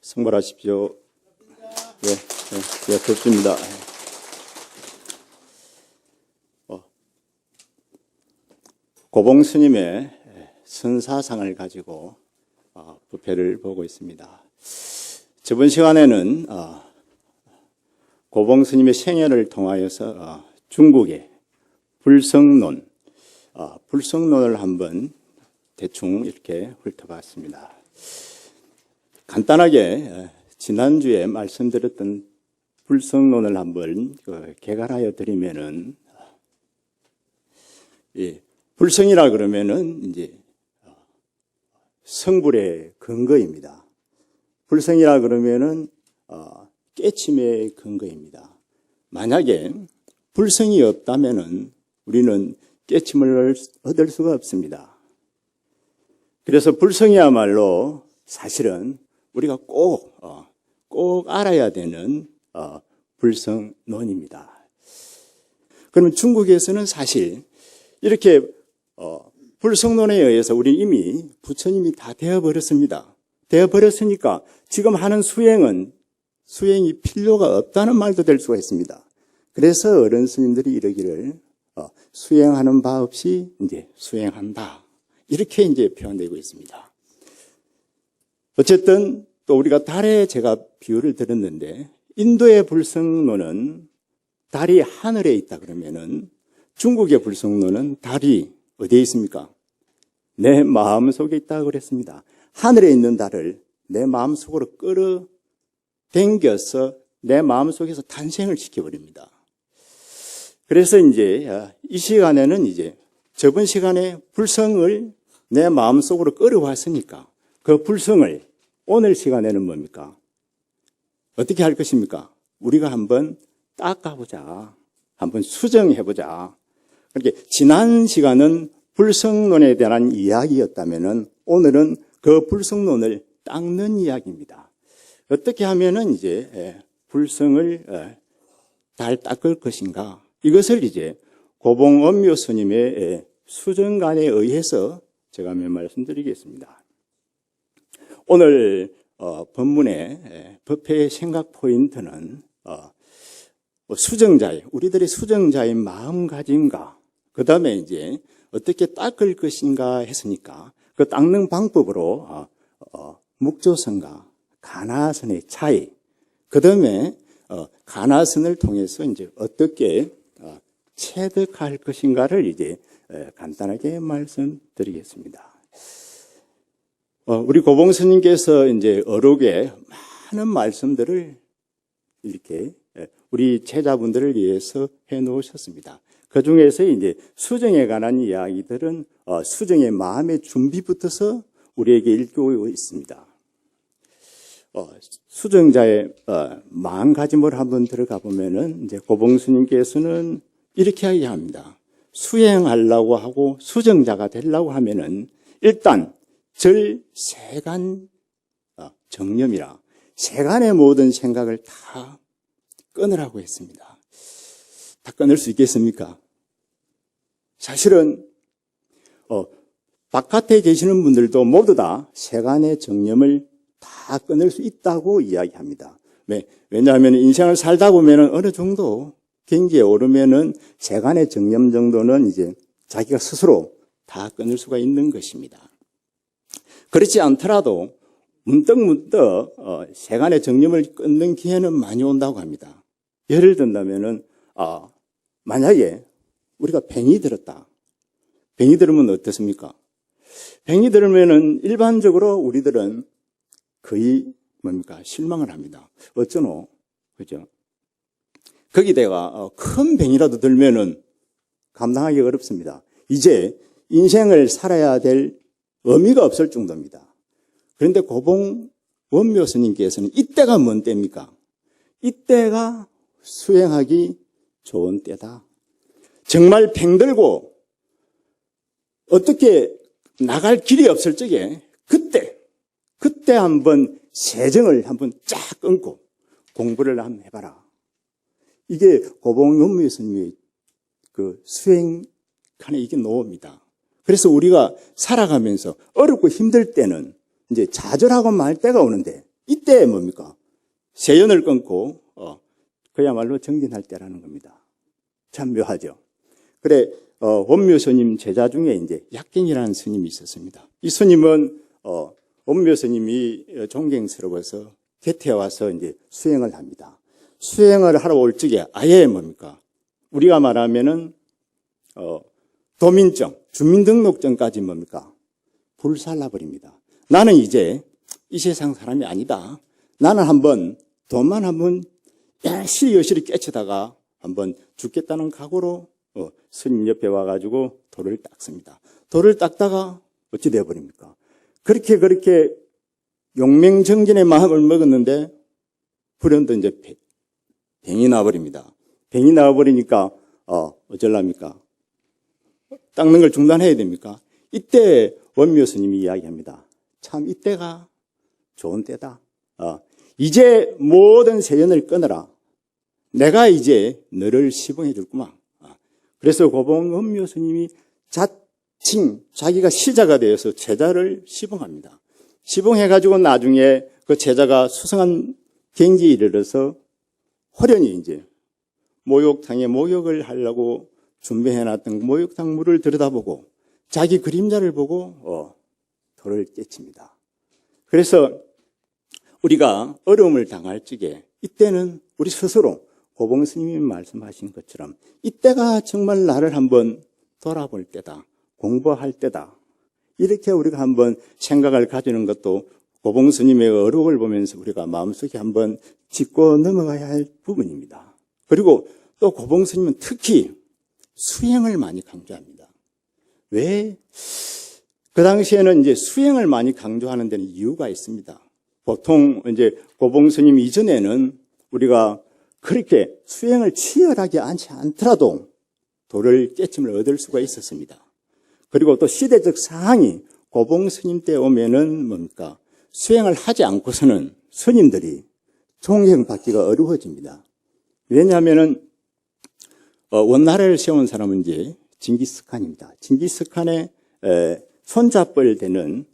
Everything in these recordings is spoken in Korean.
승발하십시오. 덥습니다. 고봉 스님의 선사상을 가지고 부패를 보고 있습니다. 저번 시간에는 고봉 스님의 생애를 통하여서 중국의 불성론을 한번 대충 이렇게 훑어봤습니다. 간단하게 지난주에 말씀드렸던 불성론을 한번 개괄하여 드리면은, 불성이라 그러면은 이제 성불의 근거입니다. 불성이라 그러면은 깨침의 근거입니다. 만약에 불성이 없다면은 우리는 깨침을 얻을 수가 없습니다. 그래서 불성이야말로 사실은 우리가 꼭 알아야 되는 불성론입니다. 그러면 중국에서는 사실 이렇게 불성론에 의해서 우리 이미 부처님이 다 되어버렸습니다. 되어버렸으니까 지금 하는 수행이 필요가 없다는 말도 될 수가 있습니다. 그래서 어른 스님들이 이러기를 수행하는 바 없이 이제 수행한다, 이렇게 이제 표현되고 있습니다. 어쨌든 또 우리가 달에 제가 비유를 들었는데, 인도의 불성론은 달이 하늘에 있다 그러면은 중국의 불성론은 달이 어디에 있습니까? 내 마음속에 있다고 그랬습니다. 하늘에 있는 달을 내 마음속으로 끌어당겨서 내 마음속에서 탄생을 시켜버립니다. 그래서 이제 이 시간에는 이제 저번 시간에 불성을 내 마음속으로 끌어왔으니까 그 불성을 오늘 시간에는 뭡니까? 어떻게 할 것입니까? 우리가 한번 닦아보자. 한번 수정해보자. 그렇게 지난 시간은 불성론에 대한 이야기였다면은 오늘은 그 불성론을 닦는 이야기입니다. 어떻게 하면은 이제 불성을 잘 닦을 것인가? 이것을 이제 고봉 엄묘 스님의 수정관에 의해서 제가 몇 말씀드리겠습니다. 오늘 본문의 법회의 생각 포인트는 수정자의, 우리들의 수정자의 마음가짐과 그 다음에 이제 어떻게 닦을 것인가 했으니까 그 닦는 방법으로 묵조선과 가나선의 차이, 그 다음에 가나선을 통해서 이제 어떻게 체득할 것인가를 이제 간단하게 말씀드리겠습니다. 우리 고봉 스님께서 이제 어록에 많은 말씀들을 이렇게 우리 제자분들을 위해서 해 놓으셨습니다. 그 중에서 이제 수정에 관한 이야기들은 수정의 마음의 준비부터서 우리에게 일깨우고 있습니다. 수정자의 마음가짐을 한번 들어가 보면은 이제 고봉 스님께서는 이렇게 이야기합니다. 수행하려고 하고 수정자가 되려고 하면은 일단 세간 정념이라 세간의 모든 생각을 다 끊으라고 했습니다. 다 끊을 수 있겠습니까? 사실은 바깥에 계시는 분들도 모두 다 세간의 정념을 다 끊을 수 있다고 이야기합니다. 왜냐하면 인생을 살다 보면은 어느 정도 경지에 오르면은 세간의 정념 정도는 이제 자기가 스스로 다 끊을 수가 있는 것입니다. 그렇지 않더라도 문득 세간의 정념을 끊는 기회는 많이 온다고 합니다. 예를 든다면은 만약에 우리가 병이 들었다. 병이 들으면 어떻습니까? 병이 들으면은 일반적으로 우리들은 거의 실망을 합니다. 어쩌노? 그죠? 거기다가 큰 병이라도 들면은 감당하기 어렵습니다. 이제 인생을 살아야 될 의미가 없을 정도입니다. 그런데 고봉 원묘 스님께서는 이때가 뭔 때입니까? 이때가 수행하기 좋은 때다. 정말 병들고 어떻게 나갈 길이 없을 적에 그때 한번 세정을 한번 쫙 끊고 공부를 한번 해봐라. 이게 고봉 원묘 스님의 그 수행칸에 이게 놓습니다. 그래서 우리가 살아가면서 어렵고 힘들 때는 이제 좌절하고 말 때가 오는데 이 이때 뭡니까? 세연을 끊고 그야말로 정진할 때라는 겁니다. 참 묘하죠. 그래 원묘 스님 제자 중에 이제 약갱이라는 스님이 있었습니다. 이 스님은 원묘 스님이 존경스러워서 곁에 와서 이제 수행을 합니다. 수행을 하러 올 적에 아예 뭡니까? 우리가 말하면은 도민증, 주민등록증까지 뭡니까? 불살라 버립니다. 나는 이제 이 세상 사람이 아니다. 나는 한번 돈만 한번 여실히 깨치다가 한번 죽겠다는 각오로 스님 옆에 와가지고 돌을 닦습니다. 돌을 닦다가 어찌 되어버립니까? 그렇게 용맹정진의 마음을 먹었는데 불현듯 이제 병이 나와버립니다. 병이 나와버리니까 어쩔랍니까? 닦는 걸 중단해야 됩니까? 이때 원묘 스님이 이야기합니다. 참 이때가 좋은 때다. 이제 모든 세연을 끊어라. 내가 이제 너를 시봉해 줄구만. 그래서 고봉 원묘 스님이 자칭 자기가 시자가 되어서 제자를 시봉합니다. 시봉해가지고 나중에 그 제자가 수성한 경지에 이르러서 호련히 이제 목욕탕에 목욕을 하려고 준비해놨던 목욕탕 물을 들여다보고 자기 그림자를 보고 돌을 깨칩니다. 그래서 우리가 어려움을 당할 적에 이때는 우리 스스로 고봉 스님이 말씀하신 것처럼 이때가 정말 나를 한번 돌아볼 때다. 공부할 때다. 이렇게 우리가 한번 생각을 가지는 것도 고봉 스님의 어록을 보면서 우리가 마음속에 한번 짚고 넘어가야 할 부분입니다. 그리고 또 고봉 스님은 특히 수행을 많이 강조합니다. 왜? 그 당시에는 이제 수행을 많이 강조하는 데는 이유가 있습니다. 보통 이제 고봉 스님 이전에는 우리가 그렇게 수행을 치열하게 하지 않더라도 도를 깨침을 얻을 수가 있었습니다. 그리고 또 시대적 상황이 고봉 스님 때 오면은 뭡니까? 수행을 하지 않고서는 스님들이 존경받기가 어려워집니다. 왜냐하면은 원나라를 세운 사람은 이제 징기스칸입니다. 징기스칸의 손잡벌 되는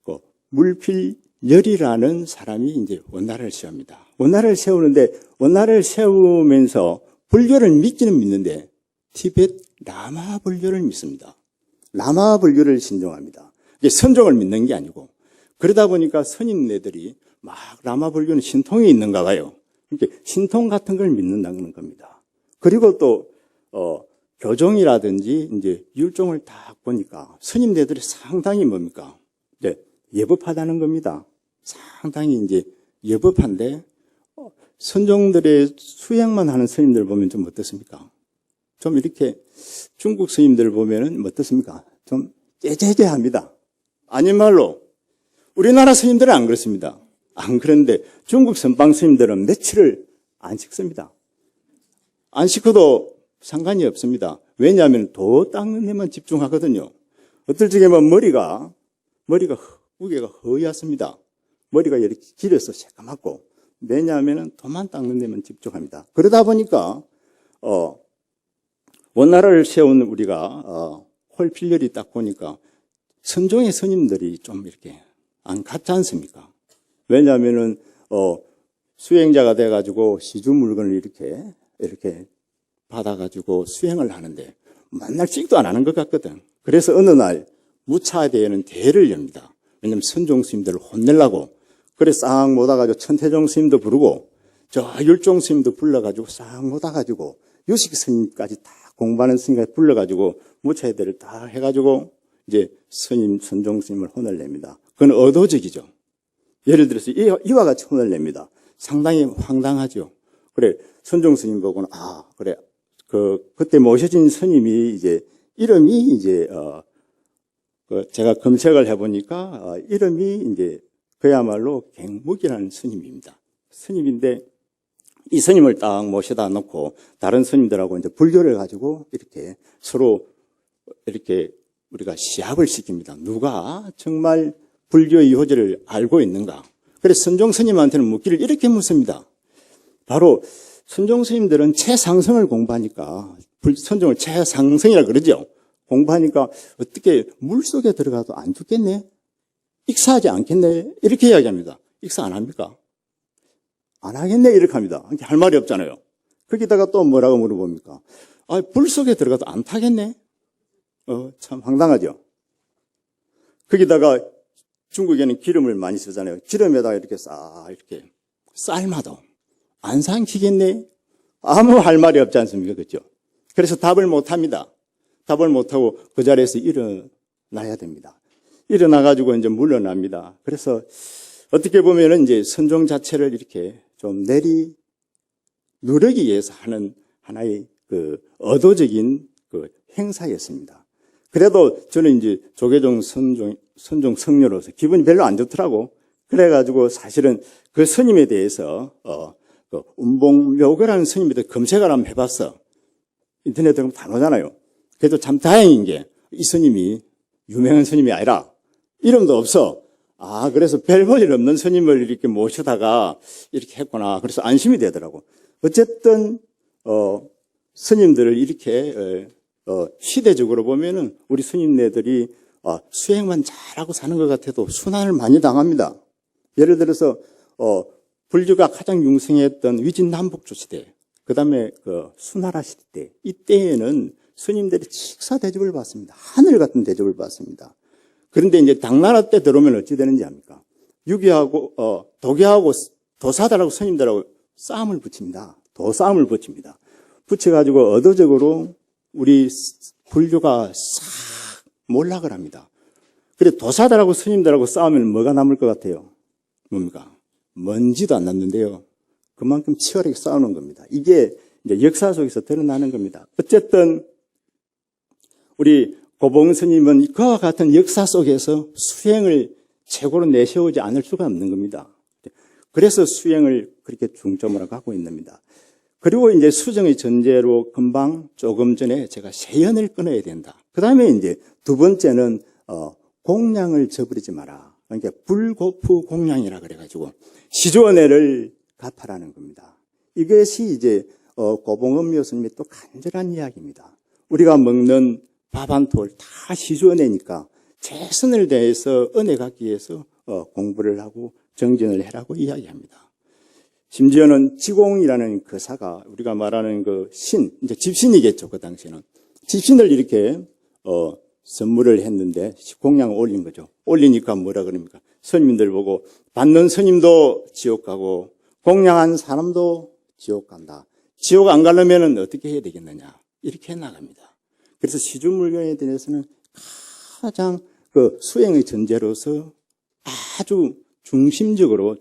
그 물필열이라는 사람이 이제 원나라를 세웁니다. 원나라를 세우는데 원나라를 세우면서 불교를 믿기는 믿는데 티베트 라마 불교를 믿습니다. 라마 불교를 신종합니다. 이게 선종을 믿는 게 아니고 그러다 보니까 스님네들이 막 라마 불교는 신통이 있는가 봐요. 이렇게 신통 같은 걸 믿는다는 겁니다. 그리고 또 교종이라든지 이제 율종을 딱 보니까 스님네들이 상당히 뭡니까? 이제 예법하다는 겁니다. 상당히 이제 예법한데 선종들의 수행만 하는 스님들 보면 좀 어떻습니까? 좀 이렇게 중국 스님들 보면은 어떻습니까? 좀 째째째합니다. 아닌 말로 우리나라 스님들은 안 그렇습니다. 안 그런데 중국 선방 스님들은 며칠을 안 씻습니다. 안 씻어도 상관이 없습니다. 왜냐하면 도 닦는 데만 집중하거든요. 어떨 적에 머리가 무게가 허옇습니다. 머리가 이렇게 길어서 새까맣고 왜냐하면 도만 닦는 데만 집중합니다. 그러다 보니까 원나라를 세운 우리가 홀필열이 딱 보니까 선종의 스님들이 좀 이렇게 안 같지 않습니까? 왜냐하면은 수행자가 돼가지고 시주 물건을 이렇게 받아가지고 수행을 하는데 맨날 씩도 안 하는 것 같거든. 그래서 어느 날 무차대에는 대회를 엽니다. 왜냐하면 선종 스님들을 혼내려고. 그래서 싹 모아가지고 천태종 스님도 부르고 저 율종 스님도 불러가지고 싹 모아가지고 유식 스님까지 다 공부하는 스님까지 불러가지고 무차대를 다 해가지고 이제 스님 선종 스님을 혼을 냅니다. 그건 의도적이죠. 예를 들어서 이와 같이 혼을 냅니다. 상당히 황당하죠. 그래 선종 스님 보고는 그래 그때 모셔진 스님이 이제 이름이 이제 제가 검색을 해보니까 이름이 이제 그야말로 갱묵이라는 스님입니다. 스님인데 이 스님을 딱 모셔다 놓고 다른 스님들하고 이제 불교를 가지고 이렇게 서로 이렇게 우리가 시합을 시킵니다. 누가 정말 불교의 요지를 알고 있는가. 그래서 선종 스님한테는 묻기를 이렇게 묻습니다. 바로 선종 스님들은 최상승을 공부하니까 선종을 최상승이라 그러죠. 공부하니까 어떻게 물속에 들어가도 안 죽겠네? 익사하지 않겠네? 이렇게 이야기합니다. 익사 안 합니까? 안 하겠네 이렇게 합니다. 할 말이 없잖아요. 거기다가 또 뭐라고 물어봅니까? 불 속에 들어가도 안 타겠네? 참 황당하죠. 거기다가 중국에는 기름을 많이 쓰잖아요. 기름에다가 이렇게 이렇게 삶아도 안 삼키겠네? 아무 할 말이 없지 않습니까? 그렇죠? 그래서 답을 못 합니다. 답을 못 하고 그 자리에서 일어나야 됩니다. 일어나가지고 이제 물러납니다. 그래서 어떻게 보면은 이제 선종 자체를 이렇게 좀 누르기 위해서 하는 하나의 그 의도적인 그 행사였습니다. 그래도 저는 이제 조계종 선종 성녀로서 기분이 별로 안 좋더라고. 그래가지고 사실은 그 스님에 대해서 그 운봉묘거라는 스님에 대해서 검색을 한번 해봤어. 인터넷에 들어가면 다 나오잖아요. 그래도 참 다행인 게 이 스님이 유명한 스님이 아니라 이름도 없어. 그래서 별 볼 일 없는 스님을 이렇게 모셔다가 이렇게 했구나. 그래서 안심이 되더라고. 어쨌든 스님들을 이렇게 시대적으로 보면은 우리 스님네들이 수행만 잘하고 사는 것 같아도 순환을 많이 당합니다. 예를 들어서 불교가 가장 융성했던 위진남북조 시대, 그 다음에 그 수나라 시대, 이때에는 스님들이 식사 대접을 받습니다. 하늘 같은 대접을 받습니다. 그런데 이제 당나라 때 들어오면 어찌 되는지 압니까? 유교하고 도교하고 도사들하고 스님들하고 싸움을 붙입니다. 도싸움을 붙입니다. 붙여가지고 의도적으로 우리 불교가 싹 몰락을 합니다. 그래 도사들하고 스님들하고 싸우면 뭐가 남을 것 같아요? 뭡니까? 먼지도 안 남는데요. 그만큼 치열하게 싸우는 겁니다. 이게 이제 역사 속에서 드러나는 겁니다. 어쨌든 우리 고봉 스님은 그와 같은 역사 속에서 수행을 최고로 내세우지 않을 수가 없는 겁니다. 그래서 수행을 그렇게 중점으로 갖고 있는 겁니다. 그리고 이제 수정의 전제로 금방 조금 전에 제가 세연을 끊어야 된다. 그 다음에 이제 두 번째는 공양을 저버리지 마라. 그러니까 불고프 공양이라 그래가지고 시조은혜를 갚아라는 겁니다. 이것이 이제 고봉음묘 스님의 또 간절한 이야기입니다. 우리가 먹는 밥 한 톨 다 시조은혜니까 최선을 다해서 은혜 갖기 위해서 공부를 하고 정진을 해라고 이야기합니다. 심지어는 지공이라는 거사가 우리가 말하는 그 이제 집신이겠죠. 그 당시에는. 집신을 이렇게 선물을 했는데 공양을 올린 거죠. 올리니까 뭐라 그럽니까? 스님들 보고 받는 스님도 지옥 가고 공양한 사람도 지옥 간다. 지옥 안 가려면 어떻게 해야 되겠느냐. 이렇게 나갑니다. 그래서 시주물견에 대해서는 가장 그 수행의 전제로서 아주 중점적으로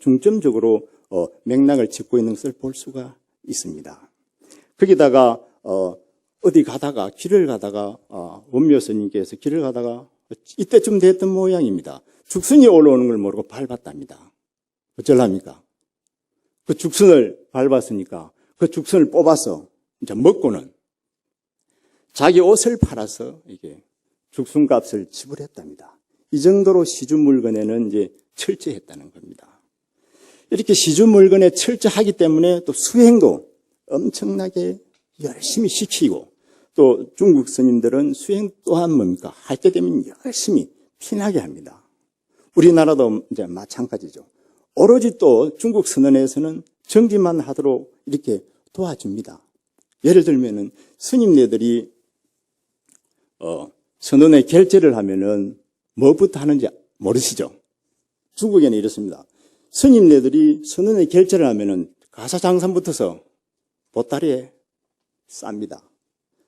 맥락을 짚고 있는 것을 볼 수가 있습니다. 거기다가 어디 가다가 길을 가다가 원묘 스님께서 길을 가다가 이때쯤 됐던 모양입니다. 죽순이 올라오는 걸 모르고 밟았답니다. 어쩌랍니까? 그 죽순을 밟았으니까 그 죽순을 뽑아서 이제 먹고는 자기 옷을 팔아서 이게 죽순값을 지불했답니다. 이 정도로 시주 물건에는 이제 철저했다는 겁니다. 이렇게 시주 물건에 철저하기 때문에 또 수행도 엄청나게 열심히 시키고 또 중국 스님들은 수행 또한 뭡니까? 할 때 되면 열심히 피나게 합니다. 우리나라도 이제 마찬가지죠. 오로지 또 중국 선언에서는 정지만 하도록 이렇게 도와줍니다. 예를 들면은 스님네들이 선언에 결제를 하면은 뭐부터 하는지 모르시죠? 중국에는 이렇습니다. 스님네들이 선언에 결제를 하면은 가사장산부터서 보따리에 쌉니다.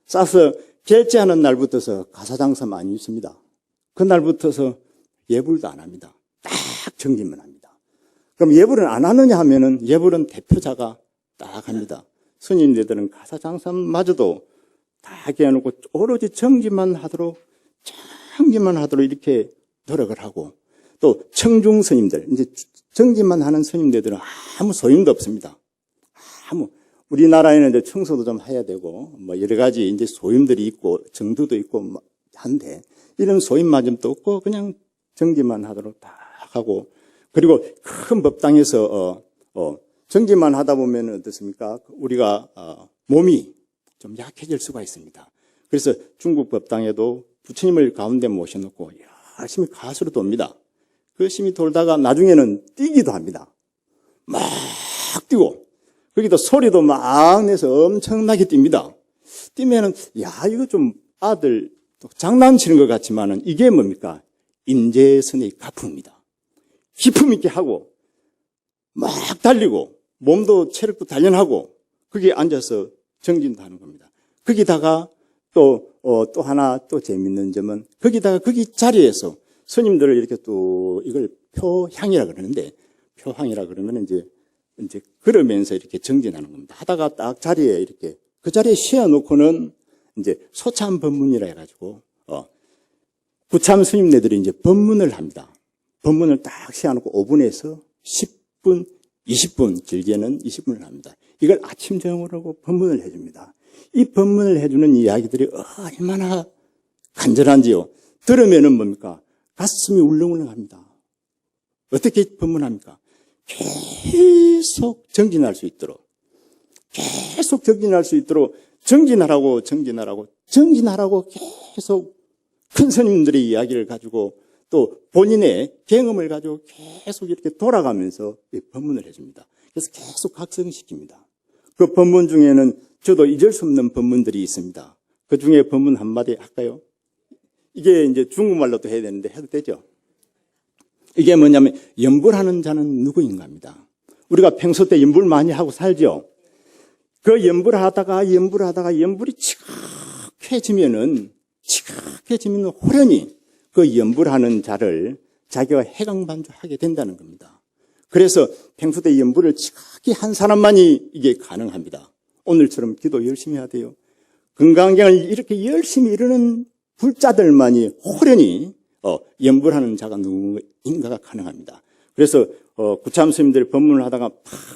싸서 결제하는 날부터서 가사장사 많이 있습니다. 그날부터서 예불도 안 합니다. 딱 정기만 합니다. 그럼 예불은 안 하느냐 하면은 예불은 대표자가 딱 합니다. 스님네들은 가사장사마저도 다 깨어놓고 오로지 정기만 하도록 이렇게 노력을 하고 또 청중 스님들, 이제 정기만 하는 스님들은 아무 소임도 없습니다. 우리나라에는 이제 청소도 좀 해야 되고, 뭐 여러 가지 이제 소임들이 있고, 정두도 있고 한데, 이런 소임마저도 없고, 그냥 정기만 하도록 다 하고, 그리고 큰 법당에서, 정기만 하다 보면 어떻습니까? 우리가, 몸이 좀 약해질 수가 있습니다. 그래서 중국 법당에도 부처님을 가운데 모셔놓고 열심히 가수로 돕니다. 그 심이 돌다가 나중에는 뛰기도 합니다. 막 뛰고 거기도 소리도 막 내서 엄청나게 뜁니다. 뛰면은 야 이거 좀 아들 장난치는 것 같지만은 이게 뭡니까? 인재선의 가풍입니다. 기품 있게 하고 막 달리고 몸도 체력도 단련하고 거기에 앉아서 정진도 하는 겁니다. 거기다가 또 하나 또 재밌는 점은 거기다가 거기 자리에서 스님들을 이렇게 또 이걸 표향이라 그러는데 표향이라 그러면 이제 걸으면서 이렇게 정진하는 겁니다. 하다가 딱 자리에 이렇게 그 자리에 씌워놓고는 이제 소참 법문이라 해가지고 구참 스님네들이 이제 법문을 합니다. 법문을 딱 씌워놓고 5분에서 10분, 20분 길게는 20분을 합니다. 이걸 아침 저녁으로 법문을 해줍니다. 이 법문을 해주는 이야기들이 얼마나 간절한지요. 들으면은 뭡니까? 가슴이 울렁울렁합니다. 어떻게 법문합니까? 계속 정진할 수 있도록 계속 정진할 수 있도록 정진하라고 계속 큰 스님들의 이야기를 가지고 또 본인의 경험을 가지고 계속 이렇게 돌아가면서 법문을 해줍니다. 그래서 계속 각성시킵니다. 그 법문 중에는 저도 잊을 수 없는 법문들이 있습니다. 그 중에 법문 한마디 할까요? 이게 이제 중국말로도 해야 되는데 해도 되죠? 이게 뭐냐면 염불하는 자는 누구인가입니다. 우리가 평소 때 염불 많이 하고 살죠? 그 염불하다가 염불이 지각해지면은 호련히 그 염불하는 자를 자기가 해강반주하게 된다는 겁니다. 그래서 평소 때 염불을 지각히 한 사람만이 이게 가능합니다. 오늘처럼 기도 열심히 해야 돼요. 건강경을 이렇게 열심히 이루는 불자들만이 호련히 염불하는 자가 누구인가가 가능합니다. 그래서 구참 스님들이 법문을 하다가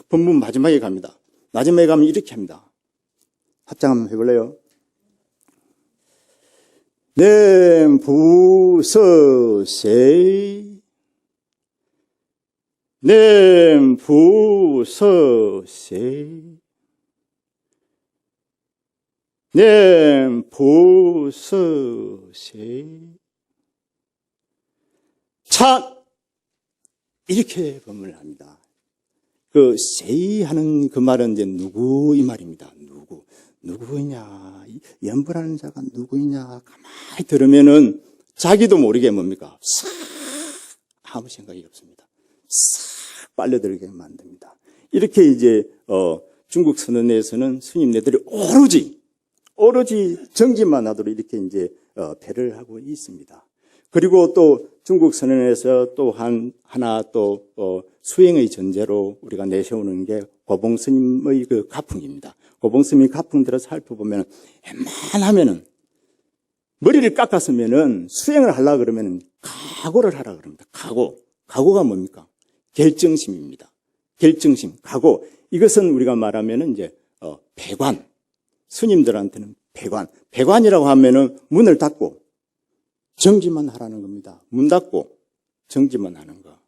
법문 마지막에 갑니다. 마지막에 가면 이렇게 합니다. 합장 한번 해볼래요? 냄부서세 참 이렇게 법문을 합니다. 그 세이 하는 그 말은 이제 누구 이 말입니다. 누구이냐, 염불하는 자가 누구이냐 가만히 들으면은 자기도 모르게 뭡니까? 싹 아무 생각이 없습니다. 싹 빨려들게 만듭니다. 이렇게 이제 중국 선언에서는 스님네들이 오로지 정진만 하도록 이렇게 이제 배를 하고 있습니다. 그리고 또 중국 선언에서 또 하나 또 수행의 전제로 우리가 내세우는 게 고봉 스님의 그 가풍입니다. 고봉 스님의 가풍들을 살펴보면 웬만하면은 머리를 깎았으면은 수행을 하려고 그러면은 각오를 하라 그럽니다. 각오가 뭡니까? 결정심입니다. 결정심, 각오. 이것은 우리가 말하면은 이제 배관. 스님들한테는 배관이라고 하면은 문을 닫고 정지만 하라는 겁니다. 문 닫고 정지만 하는 거.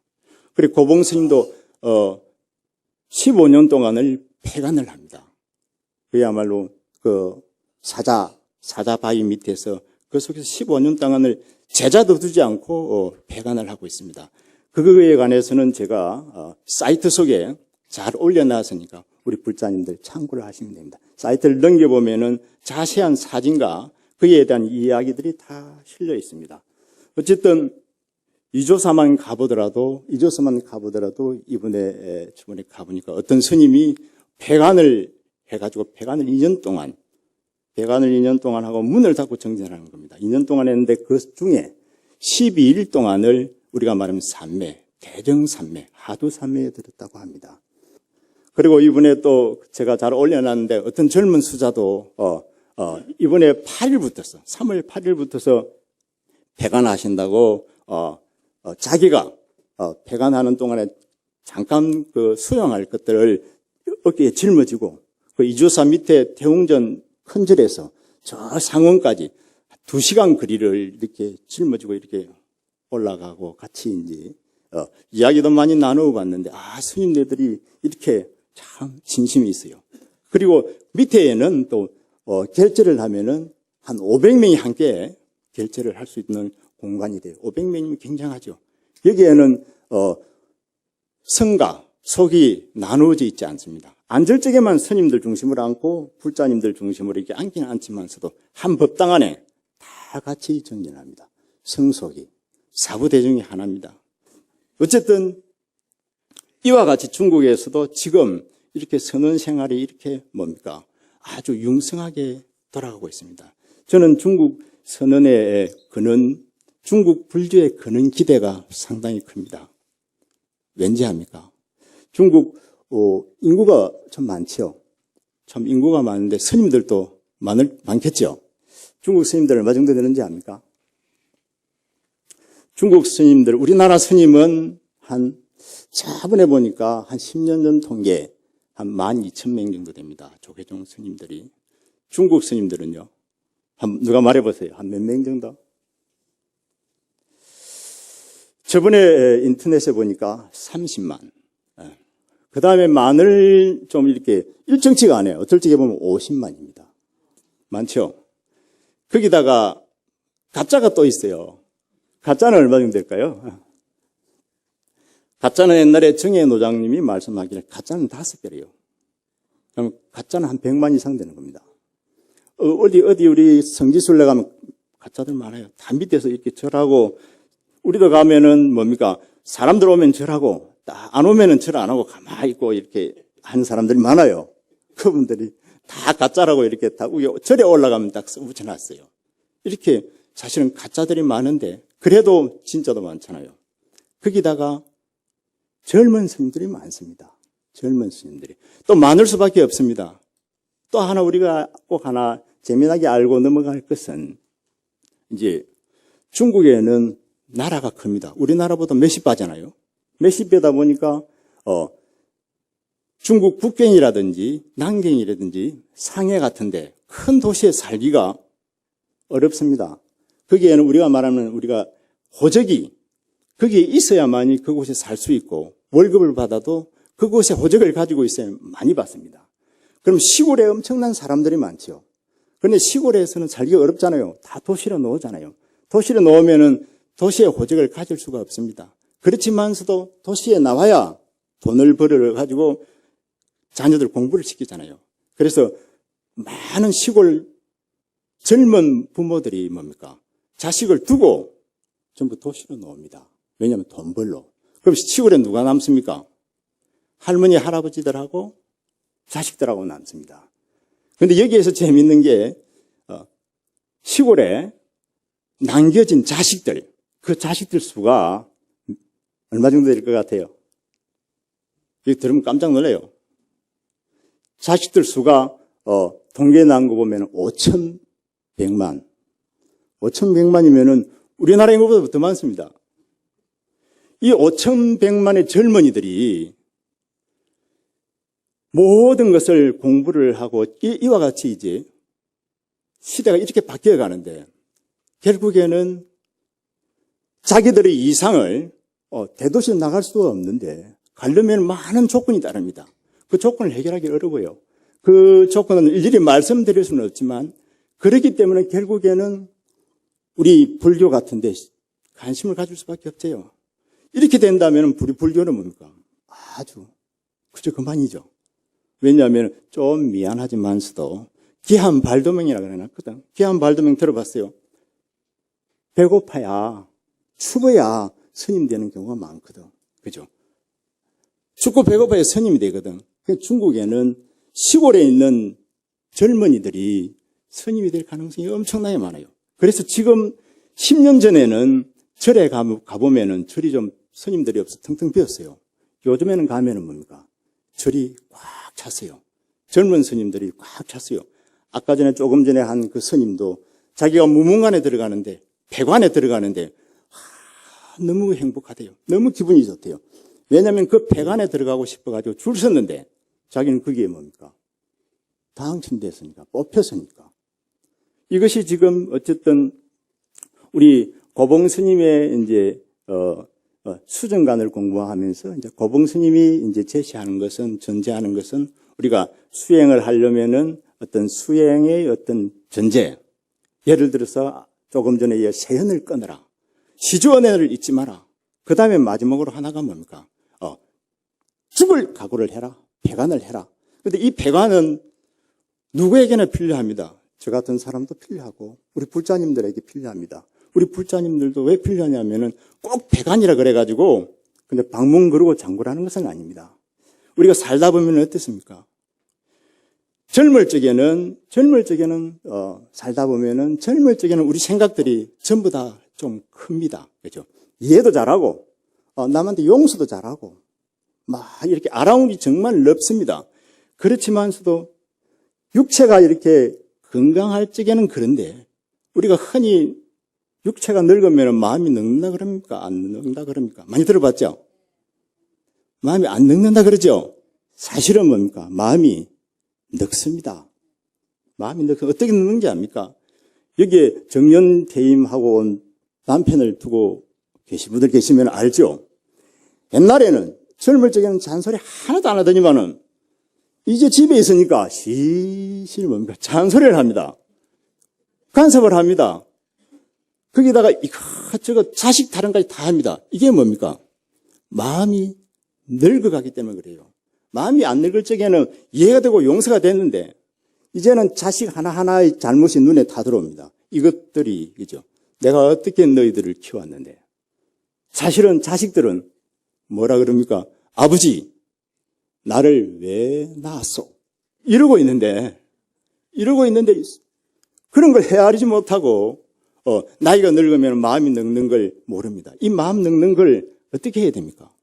그리고 고봉 스님도 15년 동안을 폐관을 합니다. 그야말로 그 사자바위 밑에서 그 속에서 15년 동안을 제자도 두지 않고 폐관을 하고 있습니다. 그거에 관해서는 제가 사이트 속에 잘 올려놨으니까 우리 불자님들 참고를 하시면 됩니다. 사이트를 넘겨보면은 자세한 사진과 그에 대한 이야기들이 다 실려 있습니다. 어쨌든 이조사만 가보더라도 이번에 가보니까 어떤 스님이 폐관을 해가지고 폐관을 2년 동안 하고 문을 닫고 정진하는 겁니다. 2년 동안 했는데 그 중에 12일 동안을 우리가 말하면 산매, 대정산매, 하두산매에 들었다고 합니다. 그리고 이번에 또 제가 잘 올려놨는데 어떤 젊은 수자도 이번에 8일부터서 3월 8일부터서 폐관하신다고 자기가 폐관하는 동안에 잠깐 그 수용할 것들을 어깨에 짊어지고 그 이조사 밑에 태웅전 큰 절에서 저 상원까지 2시간 거리를 이렇게 짊어지고 이렇게 올라가고 같이 이제 이야기도 많이 나누어 봤는데 스님네들이 이렇게 참 진심이 있어요. 그리고 밑에는 또 결제를 하면은 한 500명이 함께 결제를 할 수 있는 공간이 돼요. 500명이면 굉장하죠. 여기에는 성과, 속이 나누어져 있지 않습니다. 안절적에만 스님들 중심으로 앉고 불자님들 중심으로 이렇게 앉기는 않지만서도 한 법당 안에 다 같이 정진합니다. 성속이 사부대중이 하나입니다. 어쨌든 이와 같이 중국에서도 지금 이렇게 선언 생활이 이렇게 뭡니까? 아주 융성하게 돌아가고 있습니다. 저는 중국 선언의 근원, 중국 불교의 근원 기대가 상당히 큽니다. 왠지 합니까? 중국 인구가 참 많죠. 참 인구가 많은데 스님들도 많겠죠. 중국 스님들 얼마 정도 되는지 압니까? 중국 스님들, 우리나라 스님은 저번에 보니까 한 10년 전 통계 한 12,000명 정도 됩니다. 조계종 스님들이. 중국 스님들은요? 누가 말해보세요. 한 몇 명 정도? 저번에 인터넷에 보니까 30만. 그 다음에 만을 좀 이렇게 일정치가 안 해요. 어떨 적에 보면 50만입니다. 많죠? 거기다가 가짜가 또 있어요. 가짜는 얼마 정도 될까요? 가짜는 옛날에 정혜 노장님이 말씀하기를 가짜는 5배래요. 그럼 가짜는 한 100만 이상 되는 겁니다. 어디 우리 성지순례 가면 가짜들 많아요. 다 밑에서 이렇게 절하고, 우리도 가면은 뭡니까? 사람들 오면 절하고, 안 오면은 절 안 하고 가만히 있고 이렇게 하는 사람들이 많아요. 그분들이 다 가짜라고 이렇게 다 절에 올라가면 딱 붙여놨어요. 이렇게 사실은 가짜들이 많은데, 그래도 진짜도 많잖아요. 거기다가 젊은 스님들이 많습니다. 젊은 스님들이. 또 많을 수밖에 없습니다. 또 하나 우리가 꼭 하나 재미나게 알고 넘어갈 것은 이제 중국에는 나라가 큽니다. 우리나라보다 몇십 배잖아요. 몇십 배다 보니까 중국 북경이라든지 남경이라든지 상해 같은데 큰 도시에 살기가 어렵습니다. 거기에는 우리가 말하는 우리가 호적이 거기에 있어야만이 그곳에 살 수 있고 월급을 받아도 그곳에 호적을 가지고 있어야 많이 받습니다. 그럼 시골에 엄청난 사람들이 많죠. 그런데 시골에서는 살기가 어렵잖아요. 다 도시로 놓으잖아요. 도시로 놓으면은 도시의 호적을 가질 수가 없습니다. 그렇지만서도 도시에 나와야 돈을 벌어가지고 자녀들 공부를 시키잖아요. 그래서 많은 시골 젊은 부모들이 뭡니까? 자식을 두고 전부 도시로 놓습니다. 왜냐하면 돈 벌러. 그럼 시골에 누가 남습니까? 할머니, 할아버지들하고 자식들하고 남습니다. 그런데 여기에서 재미있는 게 시골에 남겨진 자식들, 그 자식들 수가 얼마 정도 될 것 같아요? 여기 들으면 깜짝 놀라요. 자식들 수가 통계에 나온 거 보면 5,100만. 5,100만이면은 우리나라 인구보다 더 많습니다. 이 5,100만의 젊은이들이 모든 것을 공부를 하고 이와 같이 이제 시대가 이렇게 바뀌어 가는데 결국에는 자기들의 이상을 대도시로 나갈 수가 없는데 가려면 많은 조건이 따릅니다. 그 조건을 해결하기 어려워요. 그 조건은 일일이 말씀드릴 수는 없지만 그렇기 때문에 결국에는 우리 불교 같은 데 관심을 가질 수밖에 없어요. 이렇게 된다면 우리 불교는 뭡니까? 아주 그저 그만이죠. 왜냐하면 좀 미안하지만서도 기한발도명이라고 해놨거든. 기한발도명 들어봤어요? 배고파야 죽어야 스님 되는 경우가 많거든. 그죠? 죽고 배고파야 스님이 되거든. 중국에는 시골에 있는 젊은이들이 스님이 될 가능성이 엄청나게 많아요. 그래서 지금 10년 전에는 절에 가보면은 절이 좀 스님들이 없어 텅텅 비었어요. 요즘에는 가면은 뭡니까? 절이 꽉 찼어요. 젊은 스님들이 꽉 찼어요. 아까 전에 조금 전에 한 그 스님도 자기가 무문관에 들어가는데 폐관에 들어가는데 너무 행복하대요. 너무 기분이 좋대요. 왜냐하면 그 폐관에 들어가고 싶어가지고 줄 섰는데 자기는 그게 뭡니까? 당첨됐으니까, 뽑혔으니까. 이것이 지금 어쨌든 우리 고봉 스님의 이제 수정관을 공부하면서 이제 고봉 스님이 이제 제시하는 것은 전제하는 것은 우리가 수행을 하려면은 어떤 수행의 어떤 전제. 예를 들어서 조금 전에 세현을 끊어라. 시주언해를 잊지 마라. 그 다음에 마지막으로 하나가 뭡니까? 죽을 각오를 해라. 폐관을 해라. 그런데 이 폐관은 누구에게나 필요합니다. 저 같은 사람도 필요하고 우리 불자님들에게 필요합니다. 우리 불자님들도 왜 필요하냐면은 꼭 폐관이라 그래가지고 근데 방문 그러고 장구라는 것은 아닙니다. 우리가 살다 보면 어떻습니까? 젊을 적에는 살다 보면은 젊을 적에는 우리 생각들이 전부 다 좀 큽니다. 그렇죠? 이해도 잘하고 남한테 용서도 잘하고 막 이렇게 아라운이 정말 넓습니다. 그렇지만서도 육체가 이렇게 건강할 적에는 그런데 우리가 흔히 육체가 늙으면 마음이 늙는다 그럽니까? 안 늙는다 그럽니까? 많이 들어봤죠? 마음이 안 늙는다 그러죠? 사실은 뭡니까? 마음이 늙습니다. 마음이 어떻게 늙는지 압니까? 여기에 정년퇴임하고 온 남편을 두고 계신 분들 계시면 알죠? 옛날에는 젊을 적에는 잔소리 하나도 안 하더니만은 이제 집에 있으니까 실실 뭡니까? 잔소리를 합니다. 간섭을 합니다. 거기다가 이것저것 자식 타령까지 다 합니다. 이게 뭡니까? 마음이 늙어가기 때문에 그래요. 마음이 안 늙을 적에는 이해가 되고 용서가 됐는데 이제는 자식 하나하나의 잘못이 눈에 다 들어옵니다. 이것들이 그죠? 내가 어떻게 너희들을 키웠는데 사실은 자식들은 뭐라 그럽니까? 아버지 나를 왜 낳았소? 이러고 있는데 그런 걸 헤아리지 못하고 나이가 늙으면 마음이 늙는 걸 모릅니다. 이 마음 늙는 걸 어떻게 해야 됩니까?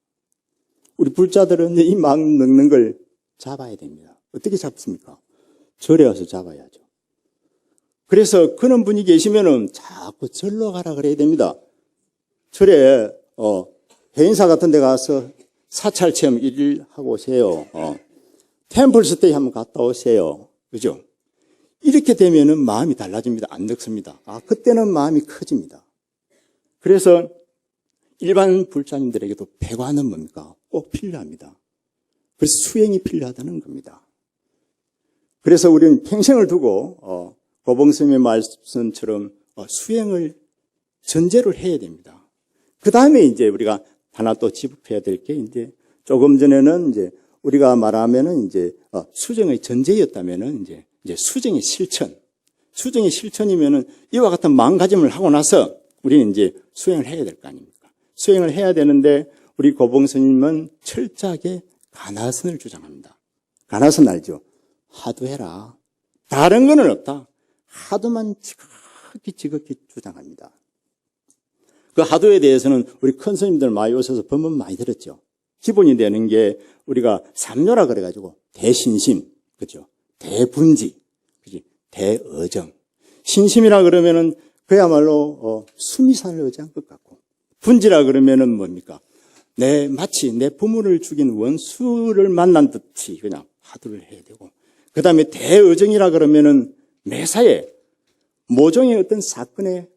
우리 불자들은 이 마음 늙는 걸 잡아야 됩니다. 어떻게 잡습니까? 절에 와서 잡아야죠. 그래서 그런 분이 계시면은 자꾸 절로 가라 그래야 됩니다. 절에 해인사 같은 데 가서 사찰 체험 1일 하고 오세요. 템플 스테이 한번 갔다 오세요. 그죠? 이렇게 되면은 마음이 달라집니다. 안 늙습니다. 그때는 마음이 커집니다. 그래서 일반 불자님들에게도 배관은 뭡니까? 꼭 필요합니다. 그래서 수행이 필요하다는 겁니다. 그래서 우리는 평생을 두고 고봉스님의 말씀처럼 수행을 전제로 해야 됩니다. 그 다음에 이제 우리가 하나 또 짚어야 될 게 이제 조금 전에는 이제 우리가 말하면은 이제 수정의 전제였다면은 이제 수정의 실천. 수정의 실천이면은 이와 같은 마음가짐을 하고 나서 우리는 이제 수행을 해야 될 거 아닙니까? 수행을 해야 되는데 우리 고봉스님은 철저하게 가나선을 주장합니다. 가나선 알죠? 하도해라. 다른 거는 없다. 하도만 지극히 주장합니다. 그 하도에 대해서는 우리 큰 스님들 많이 오셔서 법문 많이 들었죠. 기본이 되는 게 우리가 삼요라 그래가지고 대신심, 그죠? 대분지, 그지? 대의정. 신심이라 그러면은 그야말로 수미산을 의지한 것 같고, 분지라 그러면은 뭡니까? 마치 내 부모를 죽인 원수를 만난 듯이 그냥 하도를 해야 되고, 그 다음에 대의정이라 그러면은 매사에 모종의 어떤 사건에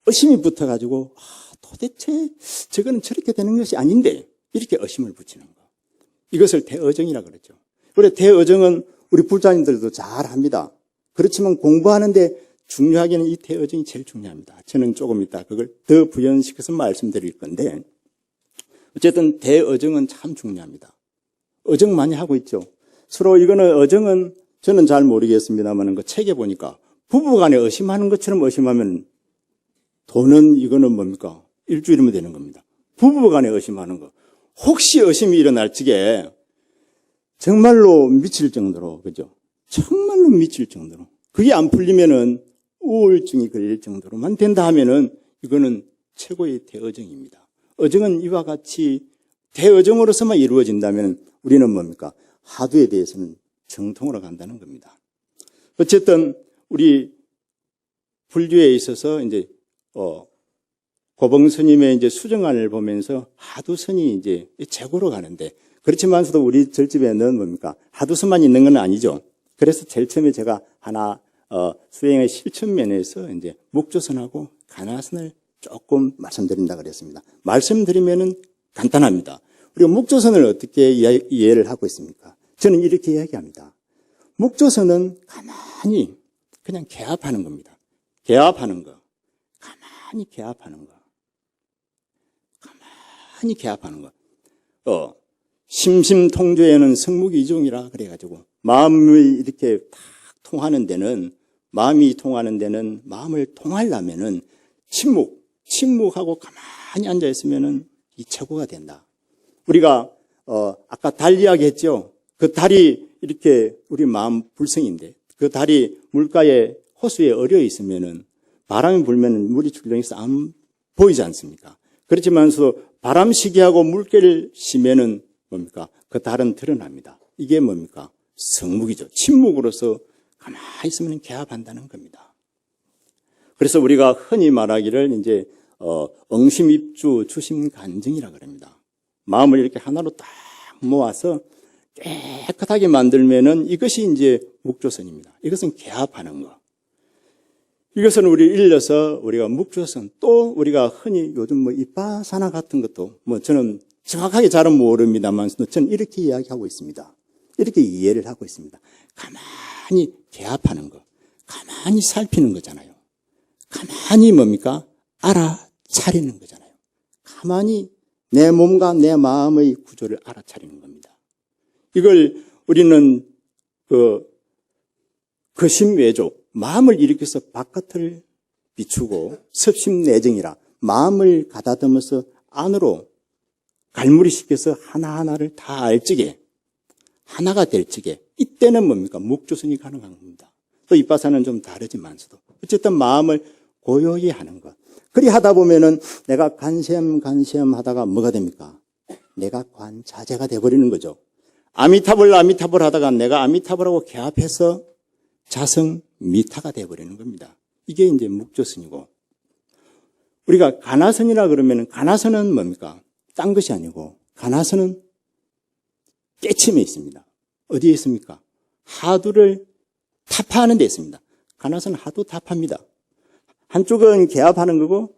의심이 붙어가지고 도대체 저거는 저렇게 되는 것이 아닌데 이렇게 의심을 붙이는 거. 이것을 대의정이라 그러죠. 그래 대의정은 우리 불자님들도 잘 합니다. 그렇지만 공부하는데 중요하게는 이 대의정이 제일 중요합니다. 저는 조금 이따 그걸 더 부연시켜서 말씀드릴 건데 어쨌든 대의정은 참 중요합니다. 의정 많이 하고 있죠. 서로 이거는 의정은 저는 잘 모르겠습니다만 그 책에 보니까 부부간에 의심하는 것처럼 의심하면 돈은 이거는 뭡니까? 일주일이면 되는 겁니다. 부부간에 의심하는 거. 혹시 의심이 일어날 적에 정말로 미칠 정도로, 그죠? 정말로 미칠 정도로. 그게 안 풀리면은 우울증이 걸릴 정도로만 된다 하면은 이거는 최고의 대의정입니다. 의정은 이와 같이 대의정으로서만 이루어진다면 우리는 뭡니까? 하도에 대해서는 정통으로 간다는 겁니다. 어쨌든 우리 불교에 있어서 이제 고봉 스님의 이제 수정안을 보면서 하두선이 이제 최고로 가는데 그렇지만서도 우리 절집에는 뭡니까? 하두선만 있는 건 아니죠. 그래서 제일 처음에 제가 하나 수행의 실천 면에서 이제 묵조선하고 가나선을 조금 말씀드린다 그랬습니다. 말씀드리면은 간단합니다. 우리가 묵조선을 어떻게 이해를 하고 있습니까? 저는 이렇게 이야기합니다. 묵조선은 가만히 그냥 개합하는 겁니다. 개합하는 거. 가만히 개합하는 거. 가만히 개합하는 거. 심심통조에는 성무기종이라 그래가지고 마음이 이렇게 딱 통하는 데는 마음이 통하는 데는 마음을 통하려면은 침묵하고 가만히 앉아 있으면은 이 최고가 된다. 우리가 아까 달 이야기했죠. 그 달이 이렇게 우리 마음 불성인데 그 달이 물가에 호수에 어려 있으면은 바람이 불면은 물이 출렁해서 안 보이지 않습니까? 그렇지만서 바람 시기하고 물결을 쉬면은 뭡니까? 그 달은 드러납니다. 이게 뭡니까? 성묵이죠. 침묵으로서 가만히 있으면 개합한다는 겁니다. 그래서 우리가 흔히 말하기를 이제 응심입주 주심간증이라 그럽니다. 마음을 이렇게 하나로 딱 모아서 깨끗하게 만들면은 이것이 이제 묵조선입니다. 이것은 개합하는 거. 이것은 우리 일러서 우리가 묵조선, 또 우리가 흔히 요즘 뭐 이빠사나 같은 것도 뭐 저는 정확하게 잘은 모릅니다만 저는 이렇게 이야기하고 있습니다. 이렇게 이해를 하고 있습니다. 가만히 개합하는 거, 가만히 살피는 거잖아요. 가만히 뭡니까? 알아차리는 거잖아요. 가만히 내 몸과 내 마음의 구조를 알아차리는 겁니다. 이걸 우리는 거심외조, 마음을 일으켜서 바깥을 비추고 섭심내정이라 마음을 가다듬어서 안으로 갈무리 시켜서 하나하나를 다 알 적에 하나가 될 적에 이때는 뭡니까? 묵조선이 가능한 겁니다. 또 이빠사는 좀 다르지만서도 어쨌든 마음을 고요히 하는 것. 그리 하다 보면은 내가 간시험 하다가 뭐가 됩니까? 내가 관자재가 돼버리는 거죠. 아미타불 하다가 내가 아미타불하고 개합해서 자성 미타가 돼버리는 겁니다. 이게 이제 묵조선이고, 우리가 가나선이라 그러면은 가나선은 뭡니까? 딴 것이 아니고 가나선은 깨침에 있습니다. 어디에 있습니까? 하두를 타파하는 데 있습니다. 가나선은 하두 타파입니다. 한쪽은 개합하는 거고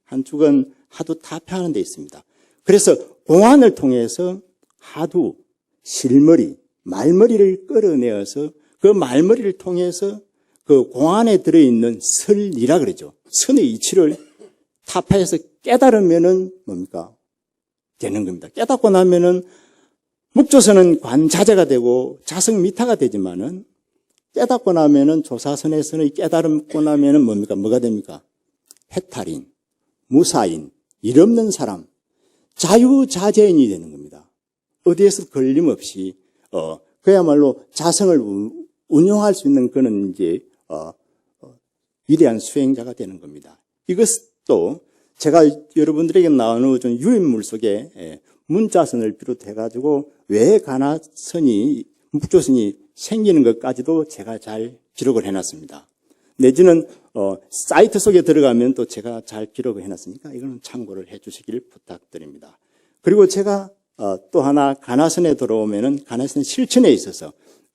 한쪽은 하두 타파하는 데 있습니다. 그래서 공안을 통해서 하두, 실머리, 말머리를 끌어내어서 그 말머리를 통해서 그 공안에 들어있는 설리라 그러죠. 선의 이치를 타파해서 깨달으면은 뭡니까? 되는 겁니다. 깨닫고 나면은 묵조선은 관자재가 되고 자성미타가 되지만은 깨닫고 나면은 조사선에서는 깨달고 나면은 뭡니까? 뭐가 됩니까? 해탈인, 무사인, 일 없는 사람, 자유자재인이 되는 겁니다. 어디에서 걸림없이 그야말로 자성을 운용할 수 있는 그는 이제 위대한 수행자가 되는 겁니다. 이것도 제가 여러분들에게 나누어준 유인물 속에 문자선을 비롯해가지고 왜 가나선이, 묵조선이 생기는 것까지도 제가 잘 기록을 해놨습니다. 내지는 사이트 속에 들어가면 또 제가 잘 기록을 해놨으니까 이거는 참고를 해주시길 부탁드립니다. 그리고 제가 또 하나 가나선에 들어오면은 가나선 실천에 있어서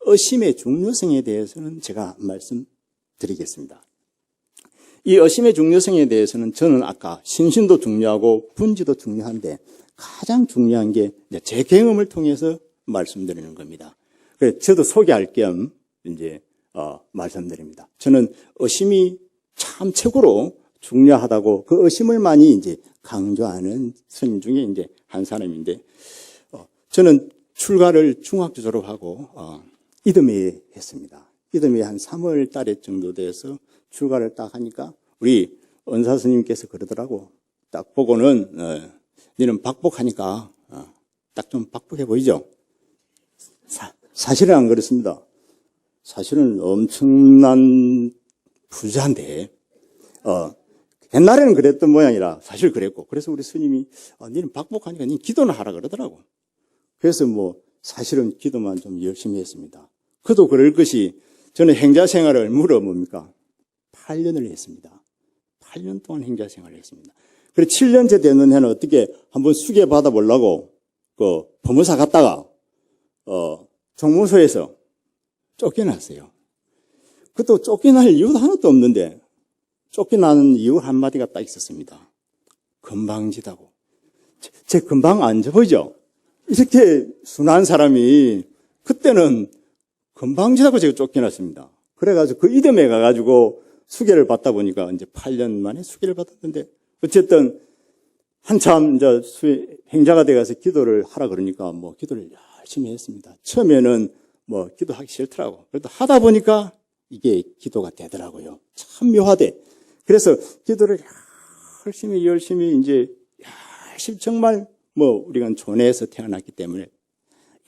어심의 중요성에 대해서는 제가 말씀드리겠습니다. 이 어심의 중요성에 대해서는 저는 아까 신신도 중요하고 분지도 중요한데 가장 중요한 게 제 경험을 통해서 말씀드리는 겁니다. 그래서 저도 소개할 겸 이제 말씀드립니다. 저는 어심이 참 최고로 중요하다고 그 어심을 많이 이제 강조하는 스님 중에 이제 한 사람인데 저는 출가를 중학교 졸업하고 이듬해 했습니다. 이듬해 한 3월 달에 정도 돼서 출가를 딱 하니까 우리 은사 스님께서 그러더라고. 딱 보고는 너는 박복하니까 딱 좀 박복해 보이죠? 사실은 안 그렇습니다. 사실은 엄청난 부자인데 옛날에는 그랬던 모양이라 사실 그랬고, 그래서 우리 스님이 너는 박복하니까 너는 기도는 하라 그러더라고. 그래서 뭐 사실은 기도만 좀 열심히 했습니다. 그도 그럴 것이 저는 행자 생활을 무려 뭡니까? 8년을 했습니다. 8년 동안 행자 생활을 했습니다. 그래서 7년째 되는 해는 어떻게 한번 수계 받아보려고 그 법무사 갔다가 정무소에서 쫓겨났어요. 그것도 쫓겨날 이유도 하나도 없는데 쫓겨나는 이유 한마디가 딱 있었습니다. 건방지다고. 제 건방 안 접어죠? 이렇게 순한 사람이 그때는 건방지다고 제가 쫓겨났습니다. 그래가지고 그 이듬해 가가지고 수계를 받다 보니까 이제 8년 만에 수계를 받았는데 어쨌든 한참 이제 행자가 돼가서 기도를 하라 그러니까 뭐 기도를 열심히 했습니다. 처음에는 뭐 기도하기 싫더라고. 그래도 하다 보니까 이게 기도가 되더라고요. 참 묘하대. 그래서 기도를 열심히 이제 열심히 정말 뭐 우리가 존에서 태어났기 때문에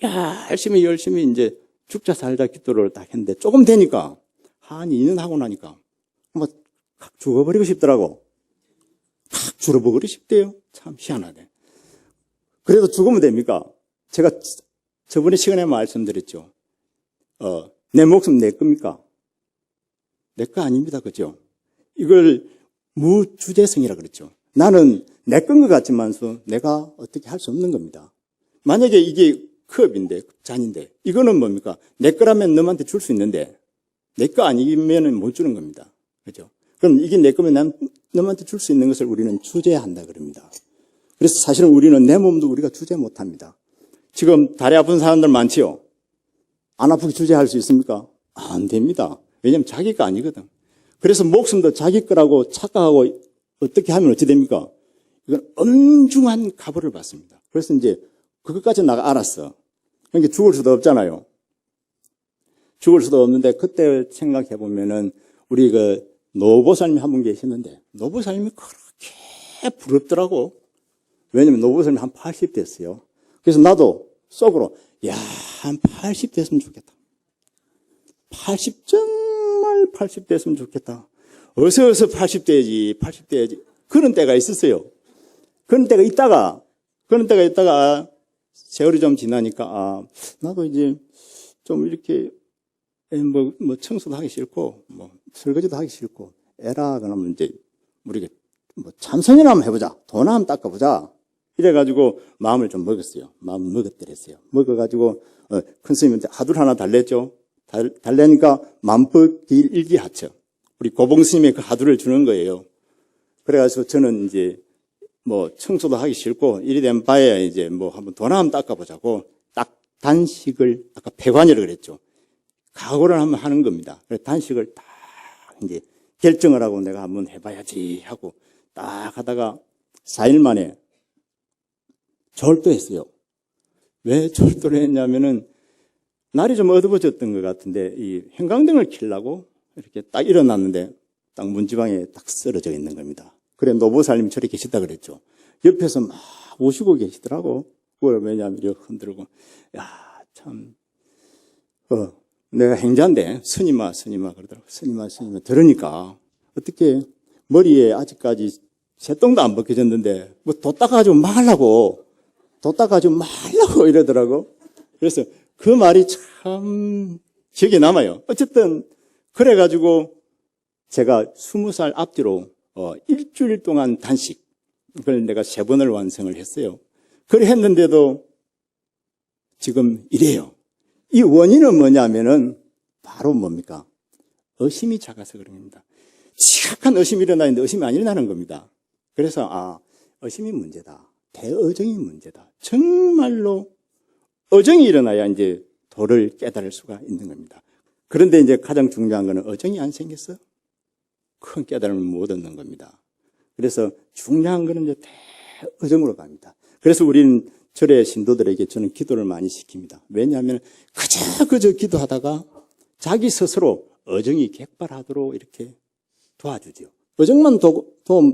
열심히 이제 죽자 살자 기도를 딱 했는데 조금 되니까 한 2년 하고 나니까 뭐 확 죽어버리고 싶더라고. 확 죽어버리고 싶대요. 참 희한하네. 그래도 죽으면 됩니까? 제가 저번에 시간에 말씀드렸죠. 내 목숨 내 겁니까? 내 거 아닙니다. 그죠? 이걸 무주제성이라 그랬죠. 나는 내 건 것 같지만서 내가 어떻게 할 수 없는 겁니다. 만약에 이게 컵인데, 잔인데, 이거는 뭡니까? 내 거라면 너한테 줄 수 있는데, 내 거 아니면은 못 주는 겁니다. 그죠? 그럼 이게 내 거면 너한테 줄 수 있는 것을 우리는 주제한다 그럽니다. 그래서 사실은 우리는 내 몸도 우리가 주제 못 합니다. 지금 다리 아픈 사람들 많지요? 안 아프게 주제할 수 있습니까? 안 됩니다. 왜냐하면 자기 거 아니거든. 그래서 목숨도 자기 거라고 착각하고 어떻게 하면 어찌 됩니까? 이건 엄중한 가부를 받습니다. 그래서 이제 그것까지 내가 알았어. 그러니까 죽을 수도 없잖아요. 죽을 수도 없는데 그때 생각해 보면은 우리 그 노보살님 한 분 계시는데 노보살님이 그렇게 부럽더라고. 왜냐면 노보살님이 한 80 됐어요. 그래서 나도 속으로 한 80 됐으면 좋겠다. 80 정말 80 됐으면 좋겠다. 어서 80 돼야지. 그런 때가 있었어요. 그런 때가 있다가 세월이 좀 지나니까 나도 이제 좀 이렇게 뭐 청소도 하기 싫고 뭐 설거지도 하기 싫고 에라 그러면 이제 우리가 뭐 참선이나 한번 해보자. 돈 한번 닦아보자. 이래가지고 마음을 좀 먹었어요. 마음을 먹었더랬어요. 먹어가지고 큰 스님한테 하두를 하나 달랬죠. 달래니까 만법길 일기하처. 우리 고봉 스님의 그 하두를 주는 거예요. 그래가지고 저는 이제 뭐 청소도 하기 싫고 이리 된 바에 이제 뭐 한번 돈 한번 닦아보자고 딱 단식을 아까 폐관이라고 그랬죠. 각오를 한번 하는 겁니다. 그래서 단식을 딱 이제 결정을 하고 내가 한번 해봐야지 하고 딱 하다가 4일 만에 절도했어요. 왜 절도를 했냐면은 날이 좀 어두워졌던 것 같은데 이 형광등을 켜려고 이렇게 딱 일어났는데 딱 문지방에 딱 쓰러져 있는 겁니다. 그래 노보살님 저리 계시다 그랬죠. 옆에서 막 오시고 계시더라고. 그걸 왜냐하면 이렇게 흔들고 참 내가 행자인데 스님아 그러더라고. 스님아 들으니까 어떻게 머리에 아직까지 새똥도 안 벗겨졌는데 뭐 도 닦아가지고 말라고 이러더라고. 그래서 그 말이 참 기억에 남아요. 어쨌든 그래가지고 제가 20살 앞뒤로 일주일 동안 단식 그걸 내가 3번을 완성을 했어요. 그래 했는데도 지금 이래요. 이 원인은 뭐냐면은 바로 뭡니까? 의심이 작아서 그런 겁니다. 지각한 의심이 일어나는데 의심이 안 일어나는 겁니다. 그래서 의심이 문제다. 대의정이 문제다. 정말로 의정이 일어나야 이제 도를 깨달을 수가 있는 겁니다. 그런데 이제 가장 중요한 거는 의정이 안 생겼어. 큰 깨달음을 못 얻는 겁니다. 그래서 중요한 거는 이제 대의정으로 갑니다. 그래서 우리는 절의 신도들에게 저는 기도를 많이 시킵니다. 왜냐하면 그저 기도하다가 자기 스스로 의정이 객발하도록 이렇게 도와주죠. 의정만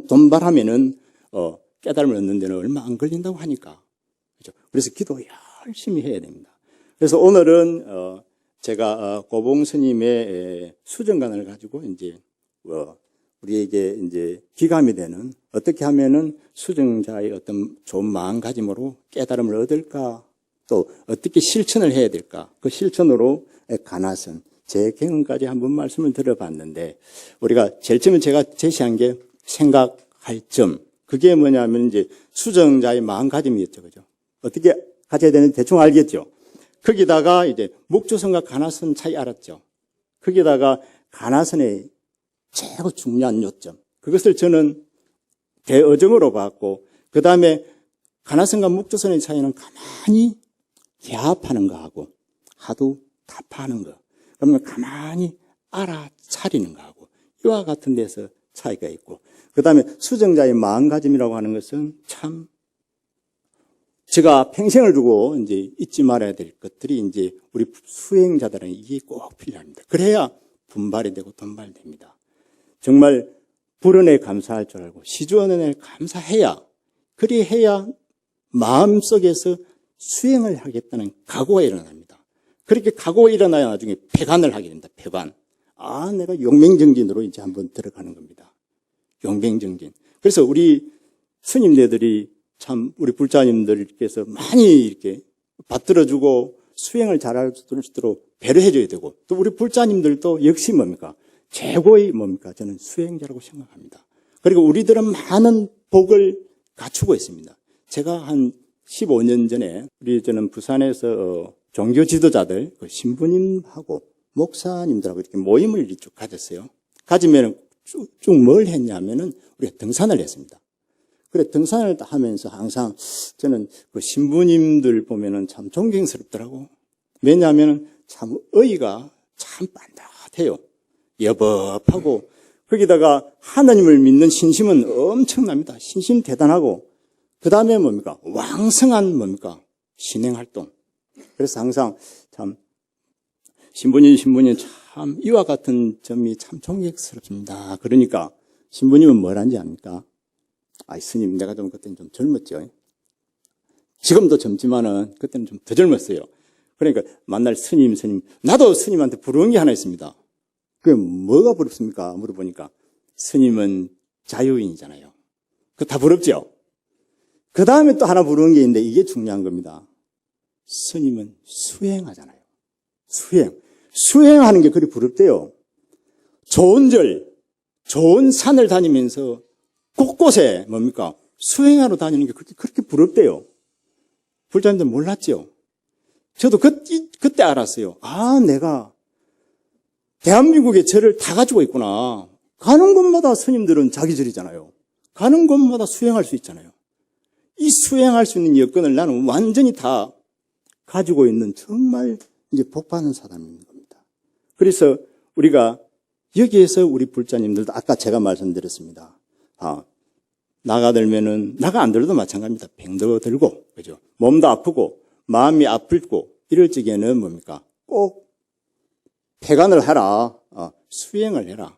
돈발하면은 깨달음을 얻는 데는 얼마 안 걸린다고 하니까. 그렇죠? 그래서 기도 열심히 해야 됩니다. 그래서 오늘은 제가 고봉 스님의 수정관을 가지고 이제 우리에게 이제 기감이 되는 어떻게 하면은 수정자의 어떤 좋은 마음가짐으로 깨달음을 얻을까 또 어떻게 실천을 해야 될까 그 실천으로 관해선 제 경험까지 한번 말씀을 드려봤는데 우리가 제일 처음에 제가 제시한 게 생각할 점 그게 뭐냐면 이제 수정자의 마음가짐이었죠. 그죠? 어떻게 가져야 되는지 대충 알겠죠? 거기다가 이제 목조선과 가나선 차이 알았죠? 거기다가 가나선의 최고 중요한 요점. 그것을 저는 대의정으로 봤고, 그 다음에 가나선과 목조선의 차이는 가만히 개합하는 거하고, 하도 답하는 거. 그러면 가만히 알아차리는 거하고, 이와 같은 데서 차이가 있고, 그 다음에 수정자의 마음가짐이라고 하는 것은 참 제가 평생을 두고 이제 잊지 말아야 될 것들이 이제 우리 수행자들은 이게 꼭 필요합니다. 그래야 분발이 되고 돈발됩니다. 정말 불은혜 감사할 줄 알고 시주원은혜 감사해야, 그리해야 마음속에서 수행을 하겠다는 각오가 일어납니다. 그렇게 각오가 일어나야 나중에 폐관을 하게 됩니다. 폐관. 아, 내가 용맹정진으로 이제 한번 들어가는 겁니다. 용맹정진. 그래서 우리 스님네들이 참 우리 불자님들께서 많이 이렇게 받들어주고 수행을 잘할 수 있도록 배려해줘야 되고, 또 우리 불자님들도 역시 뭡니까? 최고의 뭡니까? 저는 수행자라고 생각합니다. 그리고 우리들은 많은 복을 갖추고 있습니다. 제가 한 15년 전에 저는 부산에서 종교 지도자들, 신부님하고 목사님들하고 이렇게 모임을 쭉 가졌어요. 가지면 쭉 뭘 했냐면은 우리가 등산을 했습니다. 그래, 등산을 하면서 항상 저는 그 신부님들 보면은 참 존경스럽더라고. 왜냐하면 참 의의가 참 반듯해요. 여법하고, 거기다가 하나님을 믿는 신심은 엄청납니다. 신심 대단하고, 그 다음에 뭡니까? 왕성한 뭡니까? 신행활동. 그래서 항상 참 신부님 참 이와 같은 점이 참 존경스럽습니다. 그러니까 신부님은 뭘 한지 압니까? 아이, 스님, 내가 좀 그때는 좀 젊었죠. 지금도 젊지만은 그때는 좀 더 젊었어요. 그러니까 만날 스님, 나도 스님한테 부러운 게 하나 있습니다. 그게 뭐가 부럽습니까? 물어보니까 스님은 자유인이잖아요. 그거 다 부럽죠? 그 다음에 또 하나 부러운 게 있는데 이게 중요한 겁니다. 스님은 수행하잖아요. 수행하는 게 그리 부럽대요. 좋은 절, 좋은 산을 다니면서 곳곳에 뭡니까? 수행하러 다니는 게 그렇게 부럽대요. 불자님들 몰랐죠? 저도 그때 알았어요. 아, 내가 대한민국의 절을 다 가지고 있구나. 가는 곳마다 스님들은 자기 절이잖아요. 가는 곳마다 수행할 수 있잖아요. 이 수행할 수 있는 여건을 나는 완전히 다 가지고 있는 정말 이제 복받는 사람인 겁니다. 그래서 우리가 여기에서 우리 불자님들도 아까 제가 말씀드렸습니다. 나가 들면은, 나가 안 들어도 마찬가지입니다. 병도 들고, 그죠? 몸도 아프고, 마음이 아프고, 이럴 적에는 뭡니까? 꼭 폐관을 해라. 수행을 해라.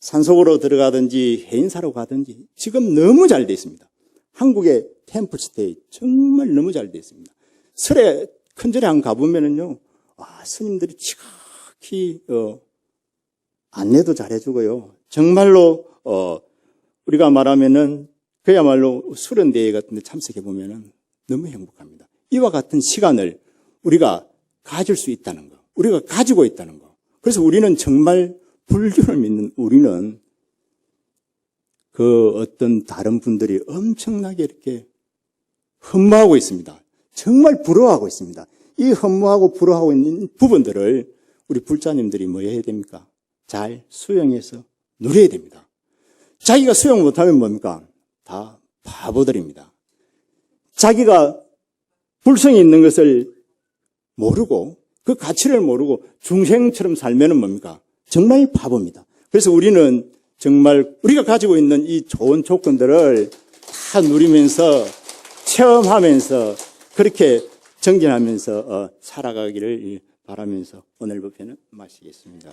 산속으로 들어가든지 해인사로 가든지 지금 너무 잘 돼 있습니다. 한국의 템플스테이 정말 너무 잘 돼 있습니다. 설에, 큰 절에 한 가보면은요, 스님들이 지극히, 안내도 잘해주고요. 정말로, 우리가 말하면은, 그야말로 수련대회 같은 데 참석해보면은 너무 행복합니다. 이와 같은 시간을 우리가 가질 수 있다는 거, 우리가 가지고 있다는 거. 그래서 우리는 정말 불교를 믿는 우리는 그 어떤 다른 분들이 엄청나게 이렇게 흠모하고 있습니다. 정말 부러워하고 있습니다. 이 흠모하고 부러워하고 있는 부분들을 우리 불자님들이 뭐 해야 됩니까? 잘 수용해서 누려야 됩니다. 자기가 수용 못하면 뭡니까? 다 바보들입니다. 자기가 불성이 있는 것을 모르고 그 가치를 모르고 중생처럼 살면은 뭡니까? 정말 바보입니다. 그래서 우리는 정말 우리가 가지고 있는 이 좋은 조건들을 다 누리면서 체험하면서 그렇게 정진하면서 살아가기를 바라면서 오늘 법회는 마치겠습니다.